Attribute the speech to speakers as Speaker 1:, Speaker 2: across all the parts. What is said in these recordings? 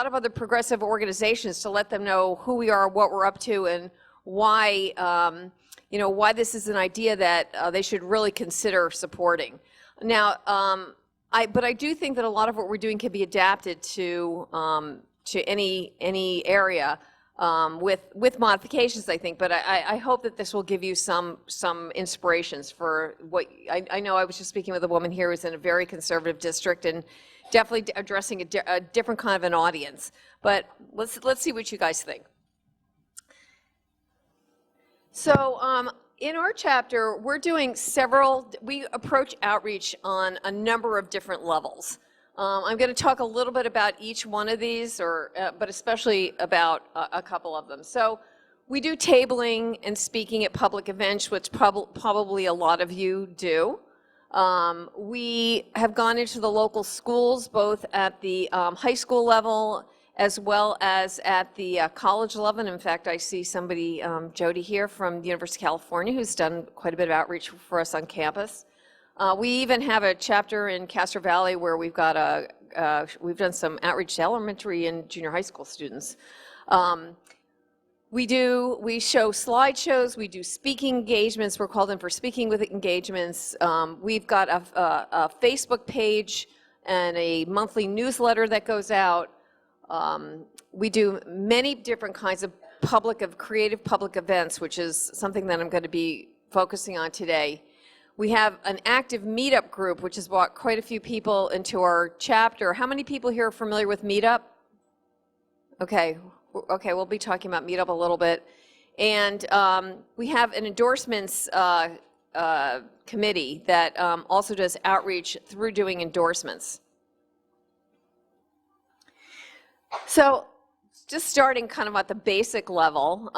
Speaker 1: lot of other progressive organizations to let them know who we are, what we're up to, and why, why this is an idea that they should really consider supporting. Now, but I do think that a lot of what we're doing can be adapted to any area with modifications, I think. But I hope that this will give you some inspirations for what I know. I was just speaking with a woman here who's in a very conservative district and definitely addressing a different kind of an audience. But let's see what you guys think. So in our chapter, we're doing we approach outreach on a number of different levels. I'm going to talk a little bit about each one of these, but especially about a couple of them. So we do tabling and speaking at public events, which probably a lot of you do. We have gone into the local schools, both at the high school level as well as at the college level. In fact, I see somebody, Jody here from the University of California, who's done quite a bit of outreach for us on campus. We even have a chapter in Castro Valley where we've got we've done some outreach to elementary and junior high school students. We show slideshows, we do speaking engagements, we're called in for speaking with engagements. We've got a Facebook page and a monthly newsletter that goes out. We do many different kinds of creative public events, which is something that I'm going to be focusing on today. We have an active meetup group, which has brought quite a few people into our chapter. How many people here are familiar with Meetup? Okay, we'll be talking about Meetup a little bit. And we have an endorsements committee that also does outreach through doing endorsements. So just starting kind of at the basic level,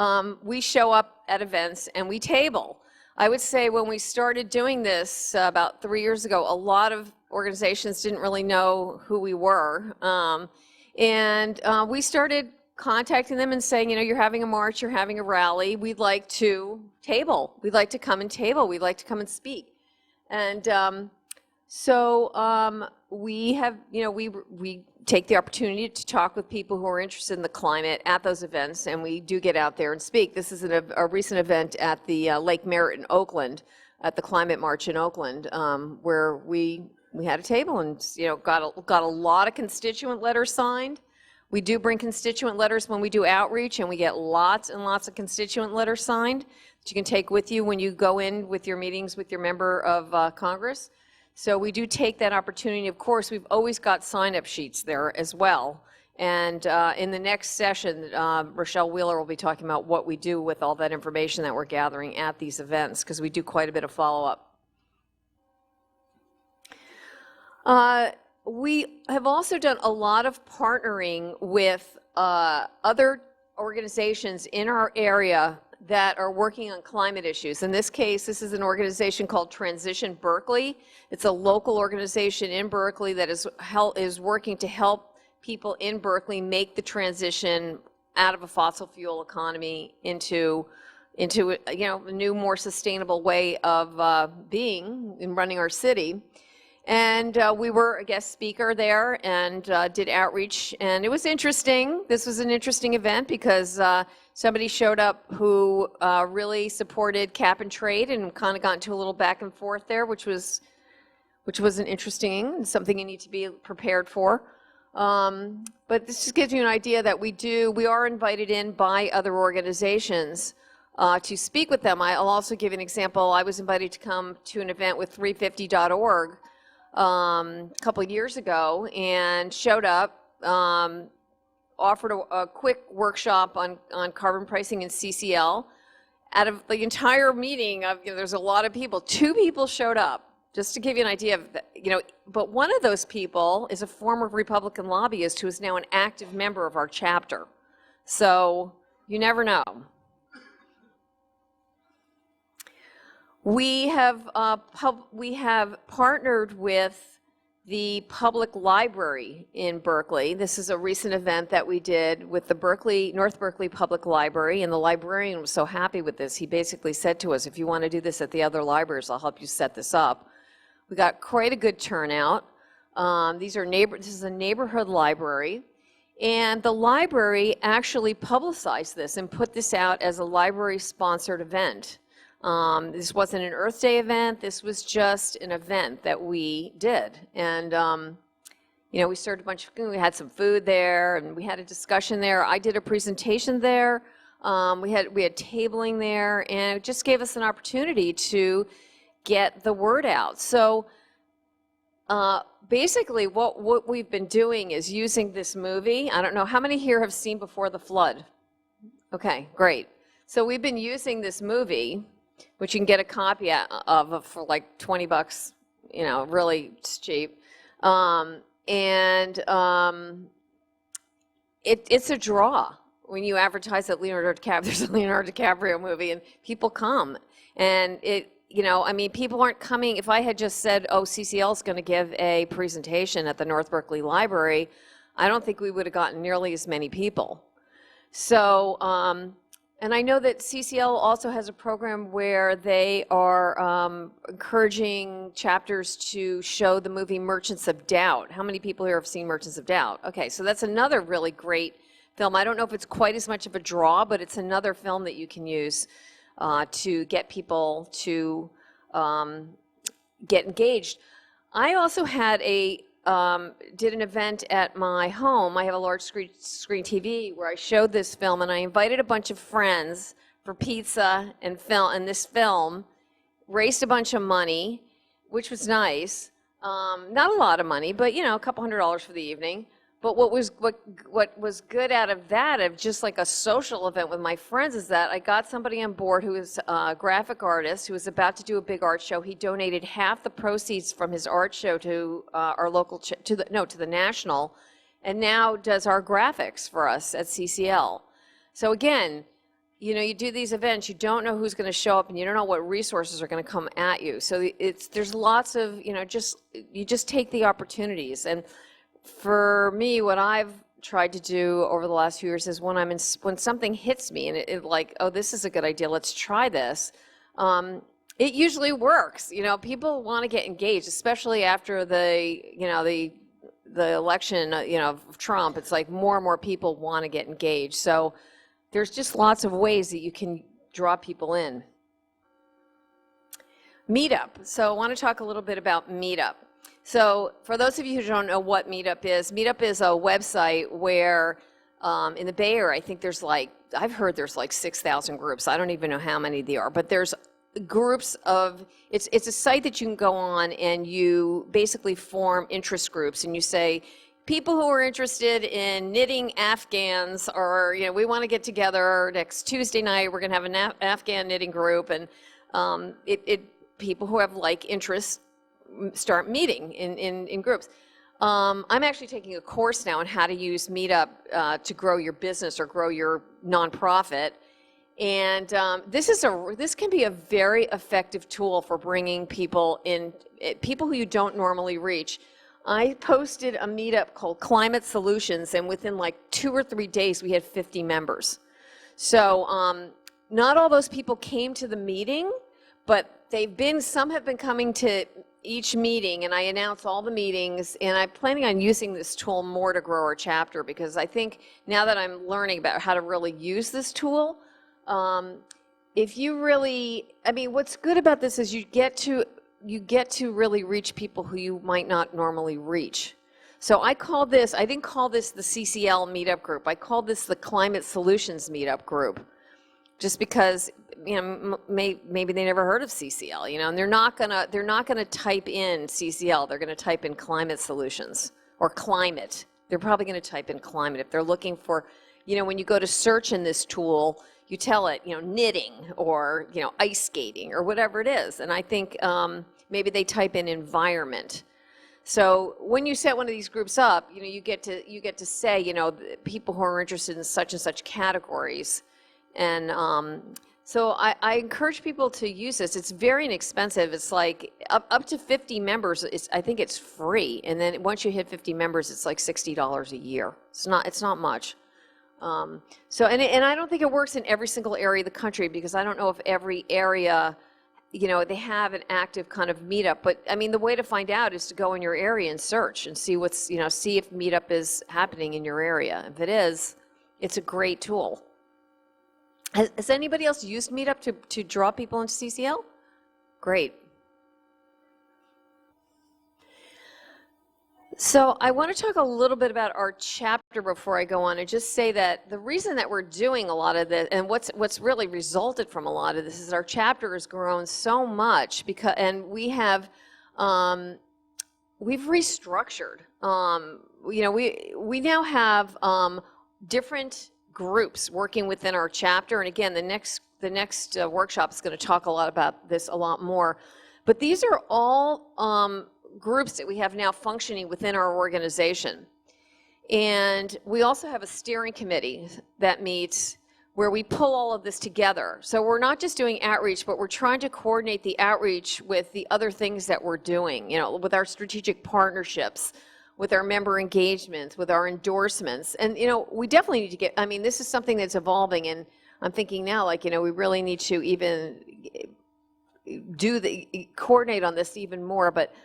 Speaker 1: we show up at events and we table. I would say when we started doing this about 3 years ago, a lot of organizations didn't really know who we were. We started contacting them and saying, you're having a march, you're having a rally, we'd like to table. We'd like to come and table. We'd like to come and speak. And we have, we take the opportunity to talk with people who are interested in the climate at those events, and we do get out there and speak. This is a recent event at the Lake Merritt in Oakland, at the Climate March in Oakland, where we had a table and got a lot of constituent letters signed. We do bring constituent letters when we do outreach, and we get lots and lots of constituent letters signed that you can take with you when you go in with your meetings with your member of Congress. So we do take that opportunity. Of course, we've always got sign-up sheets there as well. And in the next session, Rochelle Wheeler will be talking about what we do with all that information that we're gathering at these events, because we do quite a bit of follow-up. We have also done a lot of partnering with other organizations in our area that are working on climate issues. In this case, this is an organization called Transition Berkeley. It's a local organization in Berkeley that is working to help people in Berkeley make the transition out of a fossil fuel economy into a new, more sustainable way of being and running our city. And we were a guest speaker there and did outreach, and it was interesting. This was an interesting event because somebody showed up who really supported cap and trade, and kind of got into a little back and forth there, which was an interesting and something you need to be prepared for. But this just gives you an idea that we are invited in by other organizations to speak with them. I'll also give an example. I was invited to come to an event with 350.org a couple of years ago, and showed up, offered a quick workshop on carbon pricing and CCL. Out of the entire meeting, there's a lot of people, 2 people showed up, just to give you an idea of, but one of those people is a former Republican lobbyist who is now an active member of our chapter. So you never know. We have partnered with the public library in Berkeley. This is a recent event that we did with the North Berkeley Public Library, and the librarian was so happy with this. He basically said to us, if you want to do this at the other libraries, I'll help you set this up. We got quite a good turnout. This is a neighborhood library, And the library actually publicized this and put this out as a library-sponsored event. This wasn't an Earth Day event. This was just an event that we did. And, you know, we served a bunch of, we had some food there, and we had a discussion there. I did a presentation there. We had tabling there, and it just gave us an opportunity to get the word out. So basically what we've been doing is using this movie. I don't know, how many here have seen Before the Flood? Okay, great. So we've been using this movie, which you can get a copy of for like 20 bucks, you know, really cheap. It's a draw. When you advertise that there's a Leonardo DiCaprio movie, and people come. And you know, I mean, people aren't coming. If I had just said, oh, CCL is going to give a presentation at the North Berkeley Library, I don't think we would have gotten nearly as many people. So, and I know that CCL also has a program where they are encouraging chapters to show the movie Merchants of Doubt. How many people here have seen Merchants of Doubt? Okay, so that's another really great film. I don't know if it's quite as much of a draw, but it's another film that you can use to get people to get engaged. I also had did an event at my home. I have a large screen TV where I showed this film, and I invited a bunch of friends for pizza and this film, raised a bunch of money, which was nice. Not a lot of money, but you know, a couple $100 for the evening. But what was good out of that, of just like a social event with my friends, is that I got somebody on board who is a graphic artist who was about to do a big art show. He donated half the proceeds from his art show to our local, to the national, and now does our graphics for us at CCL. So again, you know, you do these events, you don't know who's going to show up, and you don't know what resources are going to come at you. So there's lots of, you know, you just take the opportunities. And for me, what I've tried to do over the last few years is when something hits me and it like, oh, this is a good idea, let's try this. It usually works. You know, people want to get engaged, especially after the election, you know, of Trump. It's like more and more people want to get engaged. So there's just lots of ways that you can draw people in. Meetup. So I want to talk a little bit about Meetup. So for those of you who don't know what Meetup is a website where in the Bay Area, I think I've heard there's like 6,000 groups. I don't even know how many there are, but there's groups of, it's a site that you can go on and you basically form interest groups, and you say, people who are interested in knitting Afghans, or, you know, we want to get together next Tuesday night, we're going to have an Afghan knitting group, and people who have like interests start meeting in groups. I'm actually taking a course now on how to use Meetup to grow your business or grow your nonprofit. And this can be a very effective tool for bringing people in, people who you don't normally reach. I posted a Meetup called Climate Solutions, and within like 2 or 3 days, we had 50 members. So not all those people came to the meeting, but some have been coming to each meeting, and I announce all the meetings, and I'm planning on using this tool more to grow our chapter, because I think now that I'm learning about how to really use this tool, if you really, I mean, what's good about this is you get to really reach people who you might not normally reach. So I didn't call this the CCL Meetup group. I called this the Climate Solutions Meetup group, just because, you know, maybe they never heard of CCL, you know, and they're not gonna type in CCL. They're gonna type in climate solutions or climate. They're probably gonna type in climate if they're looking for, you know, when you go to search in this tool, you tell it, you know, knitting or, you know, ice skating or whatever it is. And I think maybe they type in environment. So when you set one of these groups up, you know, you get to say, you know, people who are interested in such and such categories. And so I encourage people to use this. It's very inexpensive. It's like up to 50 members. I think it's free. And then once you hit 50 members, it's like $60 a year. It's not much. So and I don't think it works in every single area of the country, because I don't know if every area they have an active kind of meetup. But I mean, the way to find out is to go in your area and search and see what's, see if meetup is happening in your area. If it is, it's a great tool. Has anybody else used Meetup to draw people into CCL? Great. So I want to talk a little bit about our chapter before I go on, and just say that the reason that we're doing a lot of this, and what's really resulted from a lot of this, is our chapter has grown so much and we have we've restructured. We now have different groups working within our chapter, and again, the next workshop is going to talk a lot about this a lot more. But these are all groups that we have now functioning within our organization. And we also have a steering committee that meets where we pull all of this together. So we're not just doing outreach, but we're trying to coordinate the outreach with the other things that we're doing, with our strategic partnerships, with our member engagements, with our endorsements. And, we definitely need to this is something that's evolving, and I'm thinking now, we really need to even coordinate on this even more. But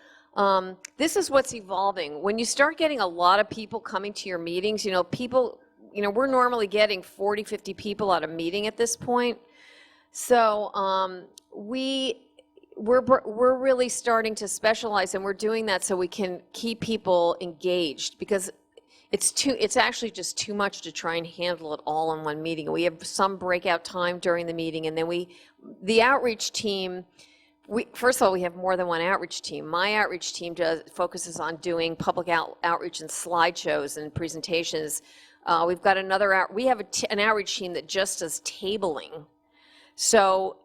Speaker 1: this is what's evolving. When you start getting a lot of people coming to your meetings, we're normally getting 40, 50 people at a meeting at this point. So we're really starting to specialize, and we're doing that so we can keep people engaged, because it's actually just too much to try and handle it all in one meeting. We have some breakout time during the meeting, and then the outreach team, first of all, we have more than one outreach team. My outreach team focuses on doing public outreach and slideshows and presentations. We've got we have an outreach team that just does tabling. So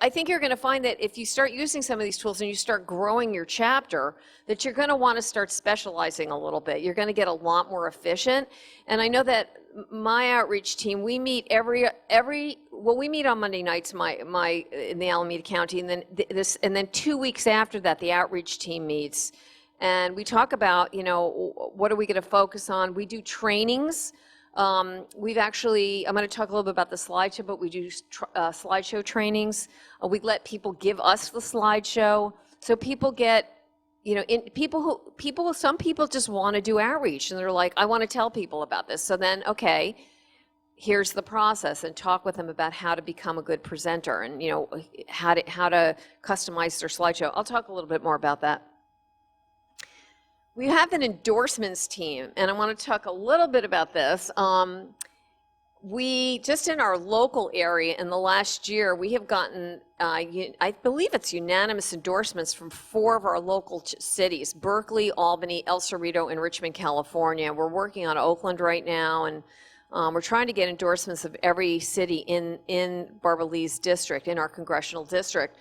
Speaker 1: I think you're going to find that if you start using some of these tools and you start growing your chapter, that you're going to want to start specializing a little bit. You're going to get a lot more efficient. And I know that my outreach team, we meet we meet on Monday nights in the Alameda County, and then 2 weeks after that, the outreach team meets, and we talk about, what are we going to focus on? We do trainings. I'm going to talk a little bit about the slideshow, but we do slideshow trainings. We let people give us the slideshow, so people get, some people just want to do outreach, and they're like, I want to tell people about this. So then, okay, here's the process, and talk with them about how to become a good presenter, and how to customize their slideshow. I'll talk a little bit more about that. We have an endorsements team, and I want to talk a little bit about this. We, just in our local area in the last year, we have gotten, I believe it's unanimous endorsements from 4 of our local cities: Berkeley, Albany, El Cerrito, and Richmond, California. We're working on Oakland right now, and we're trying to get endorsements of every city in Barbara Lee's district, in our congressional district.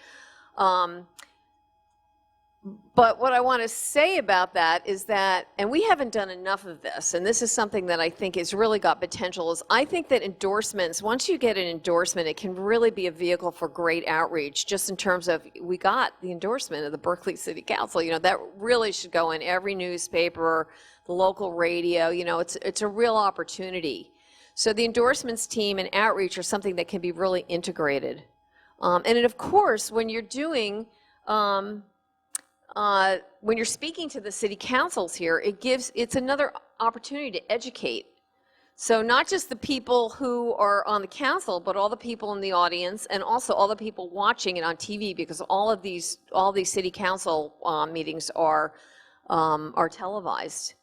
Speaker 1: But what I want to say about that is that, and we haven't done enough of this, and this is something that I think has really got potential, is I think that endorsements, once you get an endorsement, it can really be a vehicle for great outreach, just in terms of, we got the endorsement of the Berkeley City Council, that really should go in every newspaper, the local radio, it's a real opportunity. So the endorsements team and outreach are something that can be really integrated. And then, of course, when you're doing, when you're speaking to the city councils here, it's another opportunity to educate. So not just the people who are on the council, but all the people in the audience, and also all the people watching it on TV, because all these city council meetings are televised,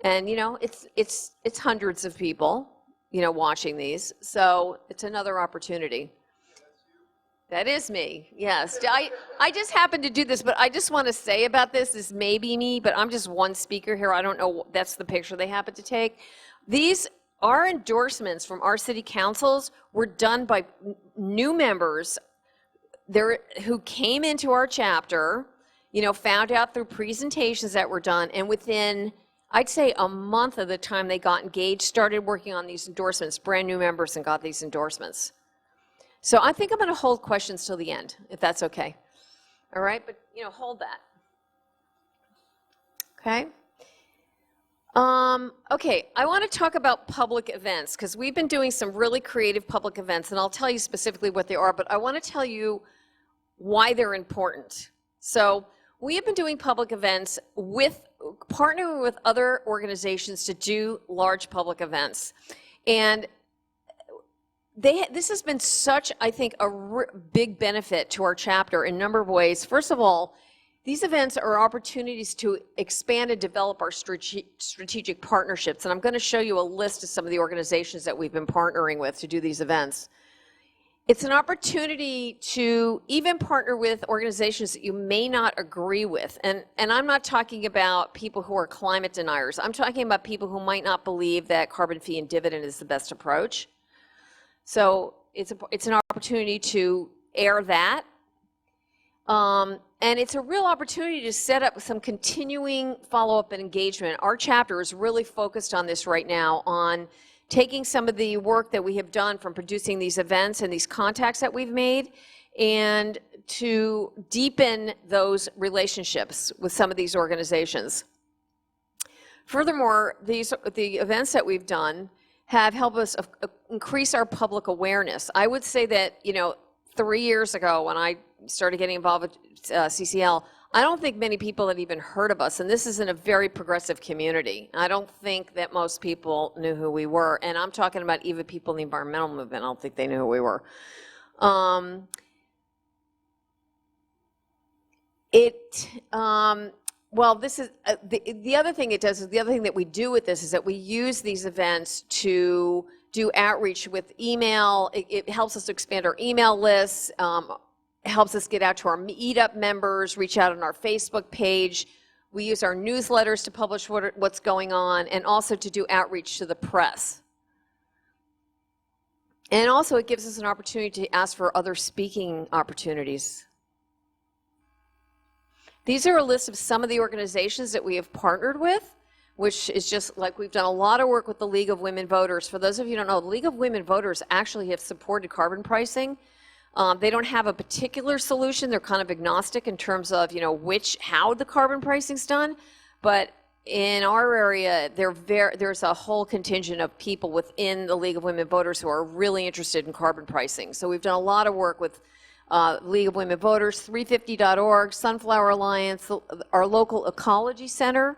Speaker 1: and it's hundreds of people watching these. So it's another opportunity. That is me, yes. I just happened to do this, but I just want to say about this may be me, but I'm just one speaker here. I don't know, that's the picture they happen to take. Our endorsements from our city councils were done by new members who came into our chapter, found out through presentations that were done, and within, I'd say, a month of the time they got engaged, started working on these endorsements, brand new members, and got these endorsements. So I think I'm going to hold questions till the end, if that's okay. All right, but hold that. Okay. Okay, I want to talk about public events, because we've been doing some really creative public events, and I'll tell you specifically what they are, but I want to tell you why they're important. So we have been doing public events partnering with other organizations to do large public events. And this has been such, I think, a big benefit to our chapter in a number of ways. First of all, these events are opportunities to expand and develop our strategic partnerships. And I'm going to show you a list of some of the organizations that we've been partnering with to do these events. It's an opportunity to even partner with organizations that you may not agree with. And I'm not talking about people who are climate deniers. I'm talking about people who might not believe that carbon fee and dividend is the best approach. So it's an opportunity to air that. And it's a real opportunity to set up some continuing follow-up and engagement. Our chapter is really focused on this right now, on taking some of the work that we have done from producing these events and these contacts that we've made, and to deepen those relationships with some of these organizations. Furthermore, the events that we've done have helped us increase our public awareness. I would say that, 3 years ago when I started getting involved with CCL, I don't think many people had even heard of us, and this is in a very progressive community. I don't think that most people knew who we were, and I'm talking about even people in the environmental movement. I don't think they knew who we were. Well, this is the other thing it does is the other thing that we do with this is that we use these events to do outreach with email. It helps us to expand our email lists. Helps us get out to our meetup members, reach out on our Facebook page. We use our newsletters to publish what's going on, and also to do outreach to the press. And also it gives us an opportunity to ask for other speaking opportunities. These are a list of some of the organizations that we have partnered with, which is just like we've done a lot of work with the League of Women Voters. For those of you who don't know, the League of Women Voters actually have supported carbon pricing. They don't have a particular solution. They're kind of agnostic in terms of, how the carbon pricing's done. But in our area, there's a whole contingent of people within the League of Women Voters who are really interested in carbon pricing. So we've done a lot of work with League of Women Voters, 350.org, Sunflower Alliance, our local ecology center,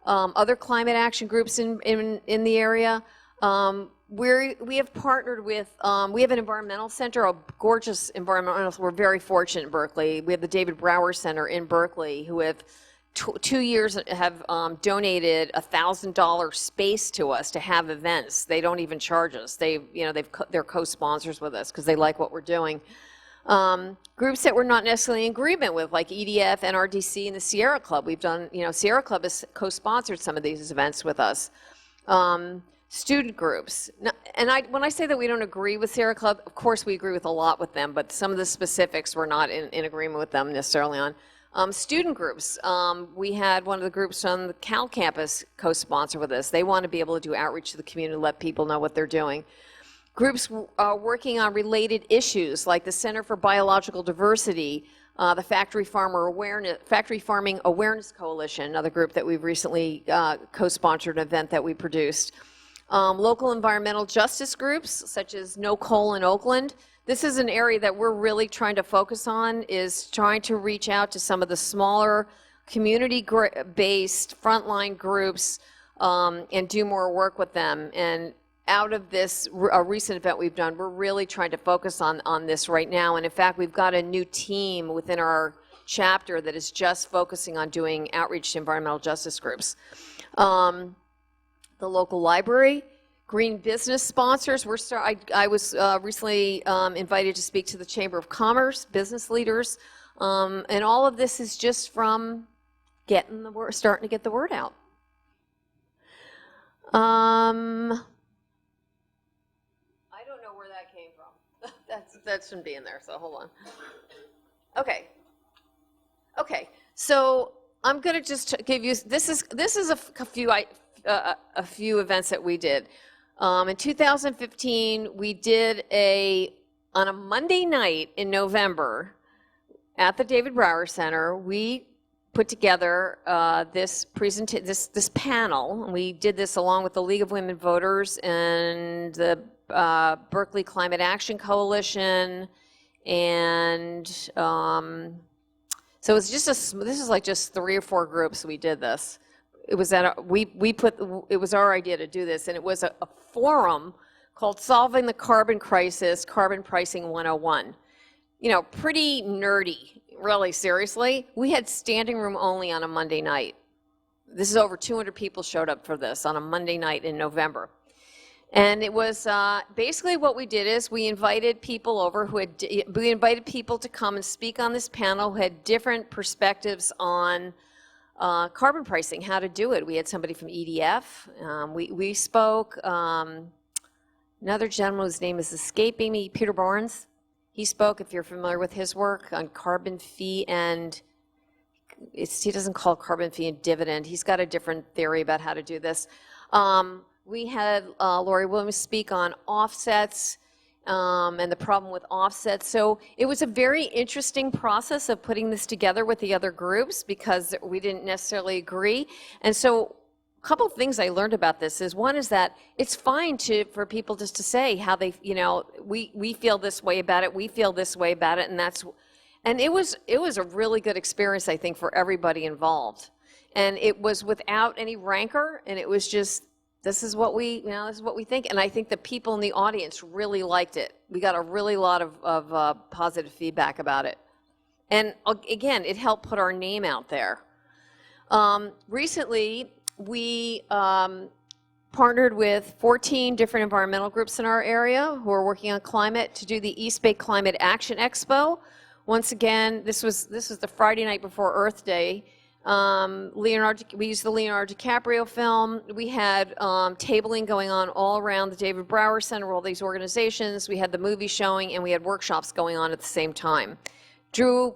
Speaker 1: other climate action groups in the area. We have partnered with, we have an environmental center, a gorgeous environmental, we're very fortunate in Berkeley. We have the David Brower Center in Berkeley, who have 2 years have donated $1,000 space to us to have events. They don't even charge us. They're co-sponsors with us because they like what we're doing. Groups that we're not necessarily in agreement with, like EDF, NRDC, and the Sierra Club. We've done, Sierra Club has co-sponsored some of these events with us. Student groups. And when I say that we don't agree with Sierra Club, of course we agree with a lot with them, but some of the specifics we're not in agreement with them necessarily on. Student groups. We had one of the groups on the Cal campus co-sponsor with us. They want to be able to do outreach to the community, let people know what they're doing. Groups working on related issues like the Center for Biological Diversity, the Factory Farming Awareness Coalition, another group that we've recently co-sponsored an event that we produced. Local environmental justice groups such as No Coal in Oakland. This is an area that we're really trying to focus on, is trying to reach out to some of the smaller community-based frontline groups and do more work with them. And out of this recent event we've done, we're really trying to focus on this right now. And in fact, we've got a new team within our chapter that is just focusing on doing outreach to environmental justice groups. The local library, green business sponsors. I was recently invited to speak to the Chamber of Commerce, business leaders, and all of this is just from starting to get the word out. I don't know where that came from. That shouldn't be in there, so hold on. Okay, so I'm going to just give you, this is a few events that we did. In 2015, we did on a Monday night in November at the David Brower Center, we put together this panel. And we did this along with the League of Women Voters and the Berkeley Climate Action Coalition And so it's just this is like just 3 or 4 groups we did this. It was it was our idea to do this, and it was a forum called Solving the Carbon Crisis, Carbon Pricing 101. You know, pretty nerdy, really, seriously. We had standing room only on a Monday night. This is over 200 people showed up for this on a Monday night in November. And it was basically what we did is we invited people over we invited people to come and speak on this panel who had different perspectives on carbon pricing, how to do it. We had somebody from EDF. We spoke, another gentleman whose name is escaping me, Peter Barnes. He spoke, if you're familiar with his work, on carbon fee and, he doesn't call it carbon fee and dividend. He's got a different theory about how to do this. We had Lori Williams speak on offsets and the problem with offsets. So it was a very interesting process of putting this together with the other groups because we didn't necessarily agree. And so a couple of things I learned about this is, one is that it's fine for people just to say how they, you know, we feel this way about it, we feel this way about it, and it was a really good experience, I think, for everybody involved. And it was without any rancor, and it was just, this is what we think. And I think the people in the audience really liked it. We got a really lot of positive feedback about it. And again, it helped put our name out there. Recently, we partnered with 14 different environmental groups in our area who are working on climate to do the East Bay Climate Action Expo. Once again, this was the Friday night before Earth Day. We used the Leonardo DiCaprio film. We had tabling going on all around the David Brower Center, all these organizations. We had the movie showing, and we had workshops going on at the same time.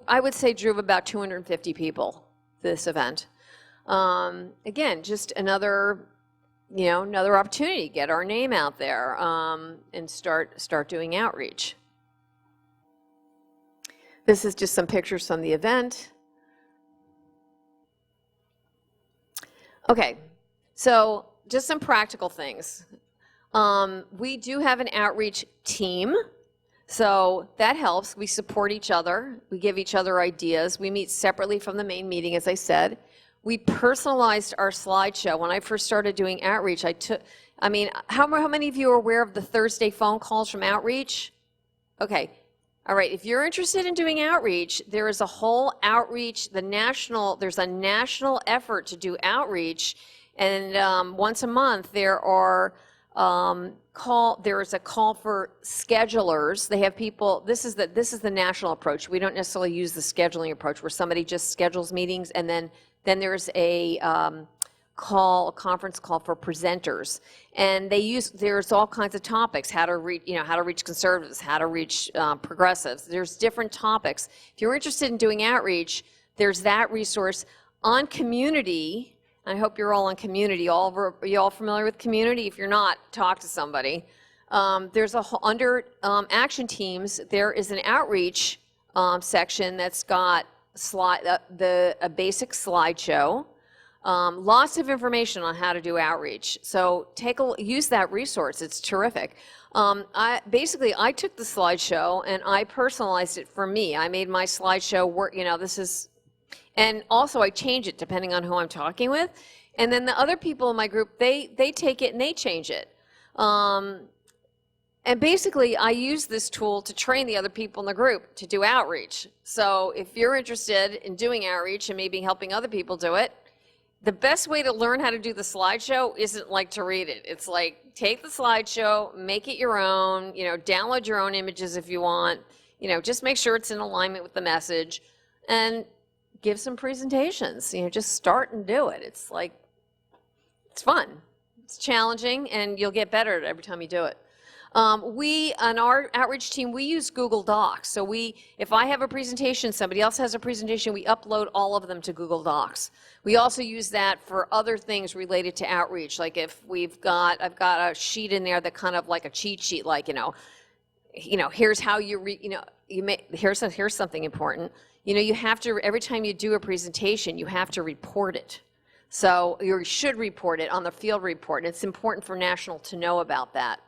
Speaker 1: I would say drew about 250 people to this event. Again, just another opportunity to get our name out there and start doing outreach. This is just some pictures from the event. Okay, so just some practical things. We do have an outreach team, so that helps. We support each other. We give each other ideas. We meet separately from the main meeting, as I said. We personalized our slideshow. When I first started doing outreach, how many of you are aware of the Thursday phone calls from outreach? Okay. All right, if you're interested in doing outreach, there is a whole outreach, there's a national effort to do outreach, and once a month there is a call for schedulers. They have people, this is the national approach. We don't necessarily use the scheduling approach where somebody just schedules meetings, and then there's a conference call for presenters, and there's all kinds of topics, how to reach conservatives, how to reach progressives. There's different topics. If you're interested in doing outreach, there's that resource. On Community, I hope you're all on Community. Are you all familiar with Community? If you're not, talk to somebody. There's under action teams, there is an outreach section that's got a basic slideshow. Lots of information on how to do outreach. So use that resource. It's terrific. I took the slideshow and I personalized it for me. I made my slideshow work, and also I change it depending on who I'm talking with. And then the other people in my group, they take it and they change it. And basically, I use this tool to train the other people in the group to do outreach. So if you're interested in doing outreach and maybe helping other people do it, the best way to learn how to do the slideshow isn't like to read it. It's like, take the slideshow, make it your own, download your own images if you want, just make sure it's in alignment with the message, and give some presentations. Just start and do it. It's fun. It's challenging, and you'll get better at it every time you do it. On our outreach team, we use Google Docs. So if I have a presentation, somebody else has a presentation, we upload all of them to Google Docs. We also use that for other things related to outreach. Like if I've got a sheet in there that kind of like a cheat sheet, like, here's how here's something important. You have to, every time you do a presentation, you have to report it. So you should report it on the field report, and it's important for National to know about that.